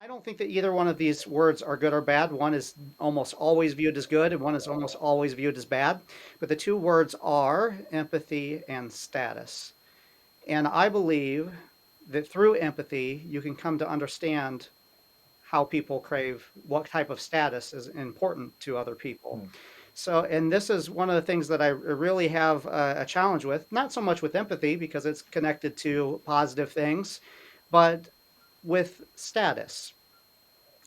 I don't think that either one of these words are good or bad. One is almost always viewed as good, and one is almost always viewed as bad. But the two words are empathy and status. And I believe that through empathy, you can come to understand how people crave what type of status is important to other people. Hmm. So, and this is one of the things that I really have a challenge with, not so much with empathy because it's connected to positive things, but with status.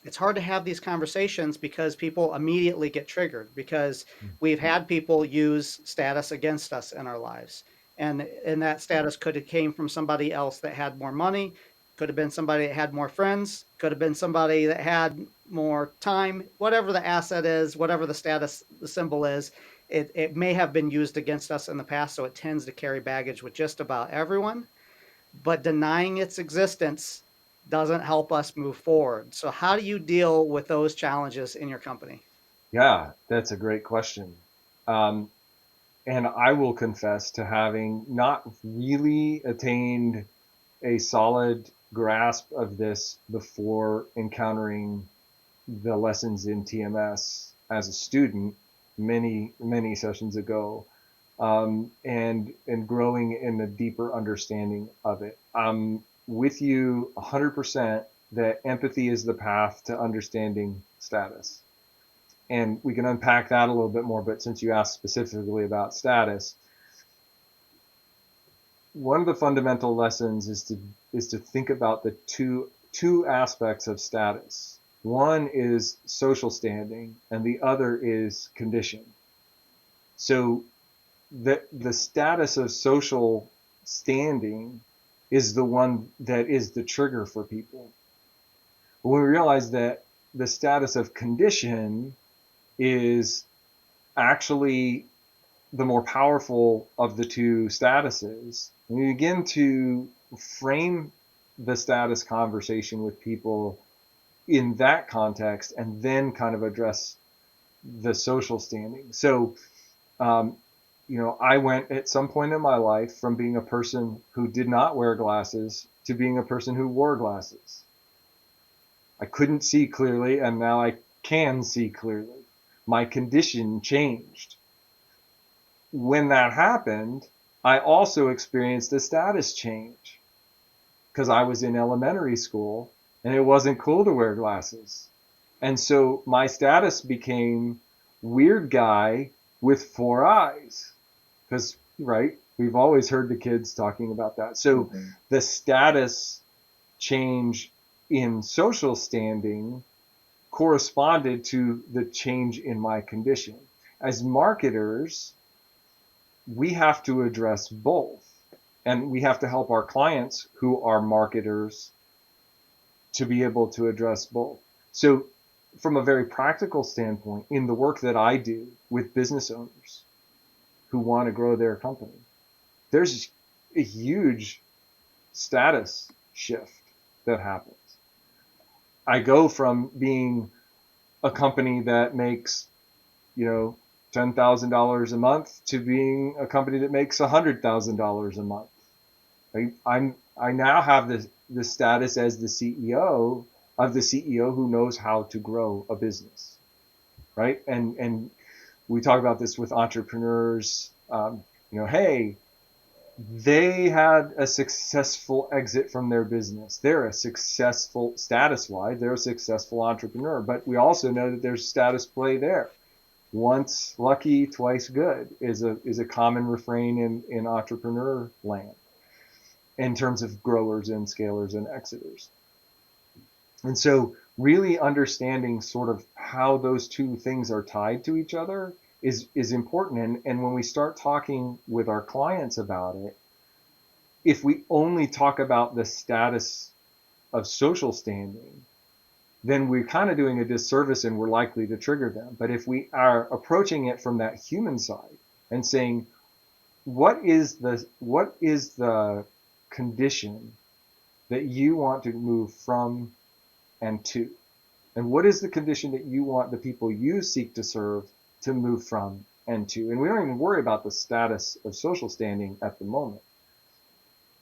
It's hard to have these conversations because people immediately get triggered because we've had people use status against us in our lives. And that status could have came from somebody else that had more money, could have been somebody that had more friends, could have been somebody that had more time, whatever the asset is, whatever the status, the symbol is, it may have been used against us in the past. So it tends to carry baggage with just about everyone, but denying its existence doesn't help us move forward. So, how do you deal with those challenges in your company? Yeah, that's a great question. Um, and I will confess to having not really attained a solid grasp of this before encountering the lessons in TMS as a student many sessions ago, and growing in a deeper understanding of it. I'm with you 100% that empathy is the path to understanding status. And we can unpack that a little bit more, but since you asked specifically about status, one of the fundamental lessons is to think about the two aspects of status. One is social standing and the other is condition. So the status of social standing is the one that is the trigger for people. When we realize that the status of condition is actually the more powerful of the two statuses, when you begin to frame the status conversation with people in that context and then kind of address the social standing. So, um, I went at some point in my life from being a person who did not wear glasses to being a person who wore glasses. I couldn't see clearly, and now I can see clearly. My condition changed. When that happened, I also experienced a status change because I was in elementary school and it wasn't cool to wear glasses. And so my status became weird guy with four eyes because, right, we've always heard the kids talking about that. So Mm-hmm. the status change in social standing corresponded to the change in my condition. As marketers, we have to address both. And we have to help our clients who are marketers to be able to address both. So, from a very practical standpoint, in the work that I do with business owners who want to grow their company, there's a huge status shift that happens. I go from being a company that makes, you know, $10,000 a month to being a company that makes $100,000 a month. I now have the status as the CEO of the CEO who knows how to grow a business, right? And we talk about this with entrepreneurs. Hey, they had a successful exit from their business. They're a successful status wise. They're a successful entrepreneur, but we also know that there's status play there. Once lucky, twice good is a common refrain in entrepreneur land in terms of growers and scalers and exiters. And so really understanding sort of how those two things are tied to each other is important. And when we start talking with our clients about it, if we only talk about the status of social standing, then we're kind of doing a disservice and we're likely to trigger them. But if we are approaching it from that human side and saying, what is the condition that you want to move from and to? And what is the condition that you want the people you seek to serve to move from and to? And we don't even worry about the status of social standing at the moment.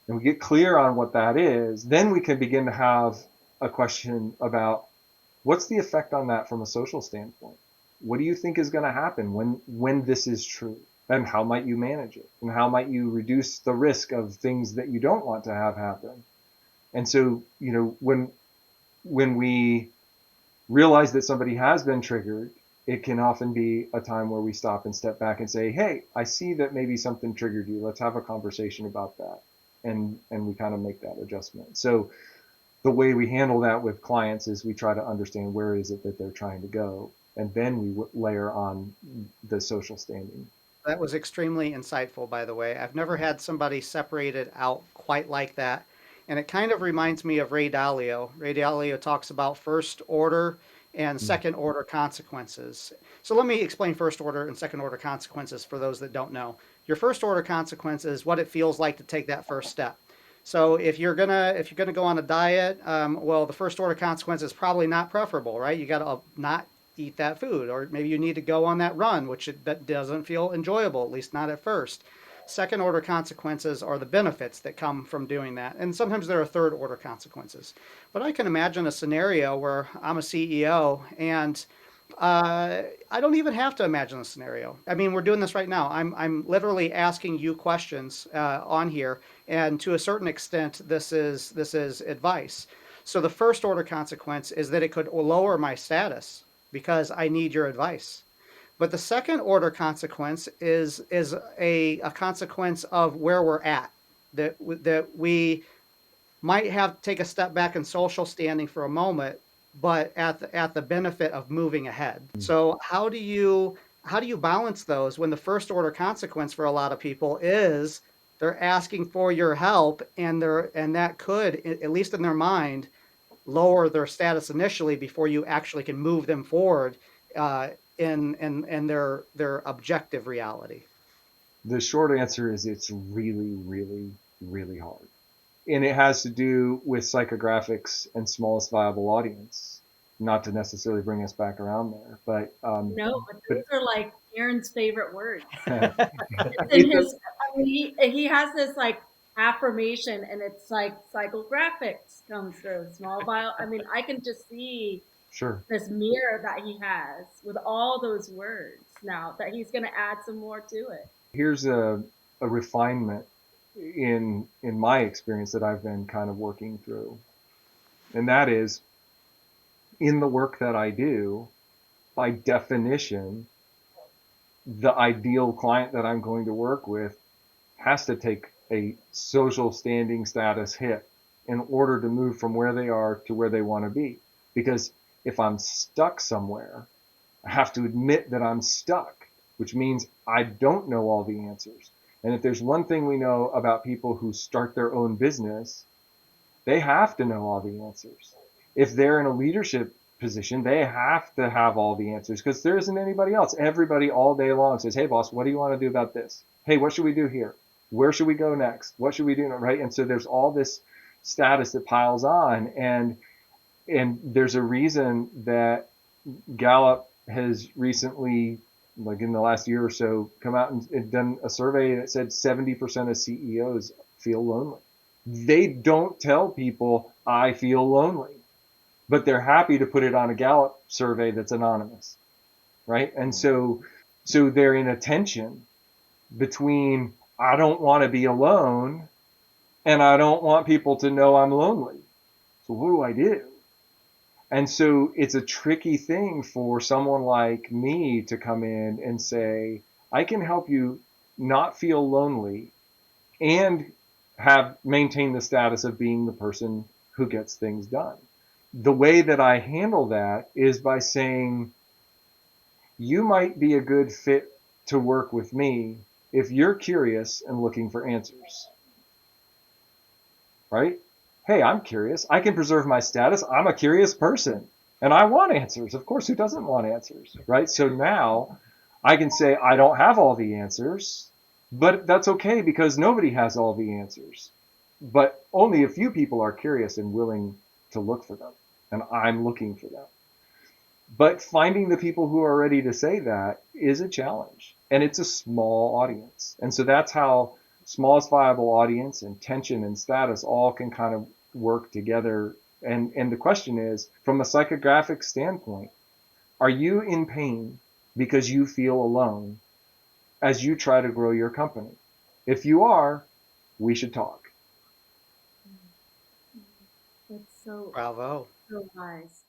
And we get clear on what that is, then we can begin to have a question about what's the effect on that from a social standpoint? What do you think is going to happen when this is true? And how might you manage it? And how might you reduce the risk of things that you don't want to have happen? And so, when we realize that somebody has been triggered, it can often be a time where we stop and step back and say, "Hey, I see that maybe something triggered you. Let's have a conversation about that." And we kind of make that adjustment. So the way we handle that with clients is we try to understand where is it that they're trying to go, and then we layer on the social standing. That was extremely insightful, by the way. I've never had somebody separated out quite like that. And it kind of reminds me of Ray Dalio. Ray Dalio talks about first order and Mm. second order consequences. So let me explain first order and second order consequences for those that don't know. Your first order consequence is what it feels like to take that first step. So if you're gonna go on a diet, well, the first order consequence is probably not preferable, right? You got to not eat that food, or maybe you need to go on that run, that doesn't feel enjoyable, at least not at first. Second order consequences are the benefits that come from doing that, and sometimes there are third order consequences. But I can imagine a scenario where I'm a CEO and I don't even have to imagine the scenario. I mean, we're doing this right now. I'm literally asking you questions on here, and to a certain extent, this is advice. So the first order consequence is that it could lower my status because I need your advice. But the second order consequence is a consequence of where we're at. That we might have to take a step back in social standing for a moment, but at the benefit of moving ahead. So how do you balance those when the first order consequence for a lot of people is they're asking for your help, and that could, at least in their mind, lower their status initially before you actually can move them forward uh, in their objective reality. The short answer is it's really, really, really hard. And it has to do with psychographics and smallest viable audience. Not to necessarily bring us back around there, No, but but those are like Aaron's favorite words. It's in it's a, his, I mean, he has this like affirmation and it's like psychographics comes through small vial. I mean, I can just see sure. this mirror that he has with all those words now that he's going to add some more to it. Here's a refinement in my experience that I've been kind of working through, and that is in the work that I do, by definition, the ideal client that I'm going to work with has to take a social standing status hit in order to move from where they are to where they want to be. Because if I'm stuck somewhere, I have to admit that I'm stuck, which means I don't know all the answers. And if there's one thing we know about people who start their own business, they have to know all the answers. If they're in a leadership position, they have to have all the answers because there isn't anybody else. Everybody all day long says, "Hey, boss, what do you want to do about this? Hey, what should we do here? Where should we go next? What should we do?" Right? And so there's all this status that piles on, and there's a reason that Gallup has recently, like in the last year or so, come out and done a survey that said 70% of CEOs feel lonely. They don't tell people I feel lonely, but they're happy to put it on a Gallup survey that's anonymous, right? And so they're in a tension between I don't want to be alone and I don't want people to know I'm lonely. So what do I do? And so it's a tricky thing for someone like me to come in and say, I can help you not feel lonely and have maintain the status of being the person who gets things done. The way that I handle that is by saying, you might be a good fit to work with me if you're curious and looking for answers, right? Hey, I'm curious. I can preserve my status. I'm a curious person and I want answers. Of course, who doesn't want answers, right? So now I can say I don't have all the answers, but that's okay because nobody has all the answers. But only a few people are curious and willing to look for them. And I'm looking for them. But finding the people who are ready to say that is a challenge. And it's a small audience. And so that's how smallest viable audience and tension and status all can kind of work together And the question is, from a psychographic standpoint, are you in pain because you feel alone as you try to grow your company? If you are, we should talk. That's so Bravo. so wise.